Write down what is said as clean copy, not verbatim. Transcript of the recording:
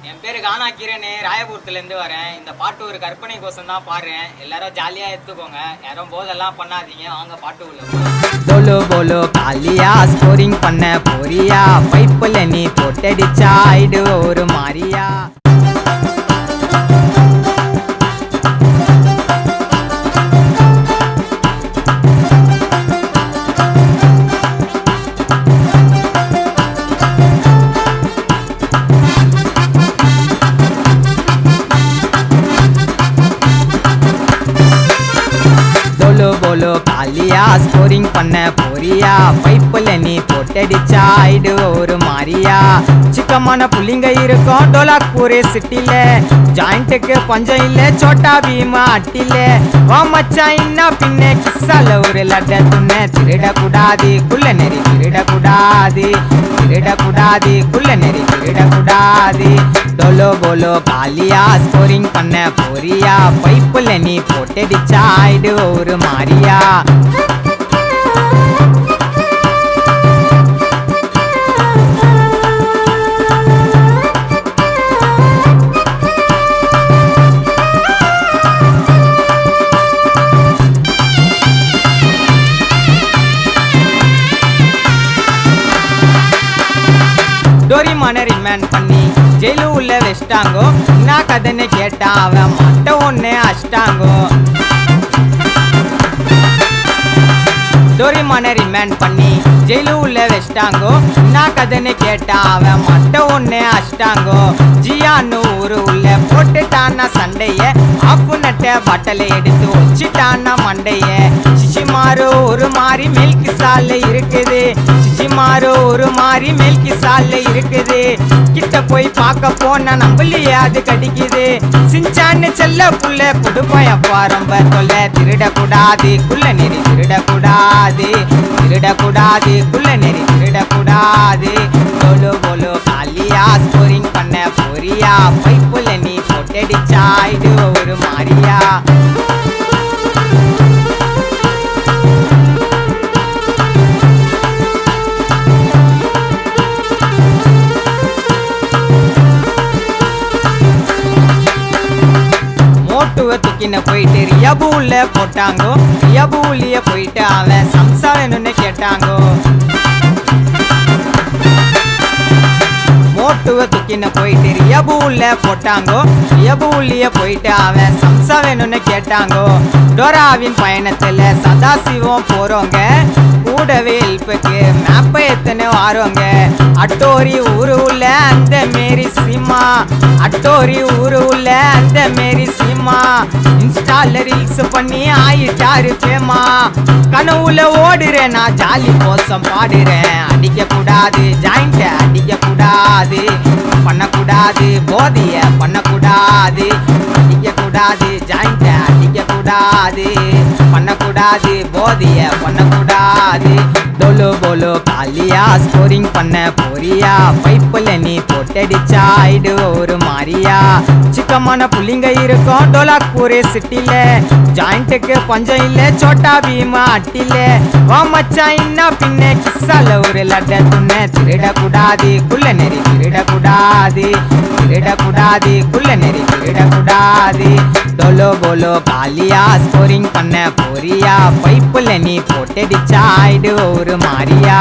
என் பேரு கானா கிரண், ராயபுரத்துலேருந்து வரேன். இந்த பாட்டு ஒரு கற்பனை கோசம் தான் பாடுறேன். எல்லாரும் ஜாலியாக எடுத்துக்கோங்க. யாரும் போதெல்லாம் பண்ணாதீங்க. வாங்க பாட்டு உள்ள போலோ போலோ காலியா ஸ்கோரிங் பண்ண போறியா? பைப்பில் நீ போட்டடிச்சா ஆயிடு ஒரு மாரியா. போலோ போலோ காலியா ஸ்கோரிங் பண்ண போறியா? பைப்பில் நீ போட்டடிச்சா ஆயிடு ஒரு மாரியா. சிக்கமான புள்ளிங்க இருக்கும் டோலாக்பூர் சிட்டில, ஜாயிண்ட்டுக்கு பஞ்சம் இல்ல சோட்டா பீமா அட்டில. வா மச்சான் இன்ன பின்ன கிஸ்ஸால ஒரு லட்ட துண்ண. திருடக்கூடாது குள்ள நெறி திருடக்கூடாது, திருடக்கூடாது குள்ள நெறி திருடக்கூடாது. டோலோ போலோ காலியா ஸ்கோரிங் பண்ண போறியா? பைப்பில் நீ போட்டடிச்சா ஆயிடு ஒரு மாரியா. டோரிமான ரிமாண்ட் பண்ணி ஜெயிலு உள்ள வச்சிட்டாங்கோ. என்ன கதைன்னு கேட்டா அவன் மட்ட ஒண்ணு அஷ்டாங்கோ. டோரிமான ரிமாண்ட் பண்ணி ஜெயிலு உள்ள வச்சிட்டாங்கோ. என்ன கதைன்னு கேட்டா அவன் மட்ட ஒண்ணு அஷ்டாங்கோ. ஜியான்னு ஊரு உள்ள போட்டுட்டான்னா சண்டைய, ஆப்பு நட்ட பட்டலை எடுத்து வச்சுட்டான்னா மண்டைய. சிசிமாரு ஒரு மாதிரி மில்க் சால்ல இருக்குது, சிசிமாரு ஒரு மாதிரி மில்க் சால்ல இருக்குது. கிட்ட போய் பார்க்க போனா நம்பலையே அது கடிக்குது. சிஞ்சான்னு செல்ல புள்ள புடுப்பயப்பா ரொம்ப தொல்ல. திருடக்கூடாது குள்ள நெறி திருடக்கூடாது, திருடக்கூடாது குள்ள நெறி திருடக்கூடாது. போலோ போலோ காலியா ஸ்கோரிங் பண்ண போறியா? பைப்புல நீ போட்டடிச்சா ஆயிடு ஒரு மாரியா. மோட்டுவ தூக்கின போயிட்டு ரியபூல போட்டாங்கோ. ரியபூலிய போயிட்டு அவன் சம்சா வேணும்னு கேட்டாங்கோ. மோட்டுவ தூக்கின போயிட்டு ரியபூல போட்டாங்கோ. ரியபூலிய போயிட்டு அவன் சம்சா வேணும்னு கேட்டாங்கோ. டோராவின் பயணத்துல சதாசிவம் போறோங்க, கூடவே ஹெல்ப்புக்கு மேப்பை எத்தனை வாரோங்க. அட்டோரி ஊரு உள்ள அந்த மேரி சீமா, அட்டோரி ஊரு உள்ள அந்த மேரி சீமா. இன்ஸ்டால ரீல்ஸ் பண்ணி ஆயிட்டாரு ஃபேமா. கனவுல ஓடுறேன் நான் ஜாலி கோசம் பாடுறேன். அடிக்க கூடாது ஜாயிண்ட அடிக்க கூடாது, பண்ணக்கூடாது போதிய பண்ணக்கூடாது. அடிக்க கூடாது ஜாயிண்ட அடிக்க கூடாது, பண்ணக்கூடாது போதிய பண்ணக்கூடாது. டோலோ போலோ காலியா ஸ்கோரிங் பண்ண போறியா? பைப்பில் நீ போட்டடிச்சா ஆயிடு ஒரு மாரியா. சிக்கமான புள்ளிங்க இருக்கும் டோலாக்பூர் சிட்டில, ஜாயிண்ட்டுக்கு பஞ்சம் இல்ல சோட்டா பீமா அட்டில. வா மச்சான் இன்ன பின்ன கிஸ்ஸால ஒரு லட்ட துண்ண. திருடக்கூடாது குள்ள நெறி திருடக்கூடாது, திருடக்கூடாது குள்ள நெறி திருடக்கூடாது. டோலோ போலோ காலியா ஸ்கோரிங் பண்ண போறியா? பைப்புல நீ போட்டடிச்சா ஆயிடு ஒரு மாரியா.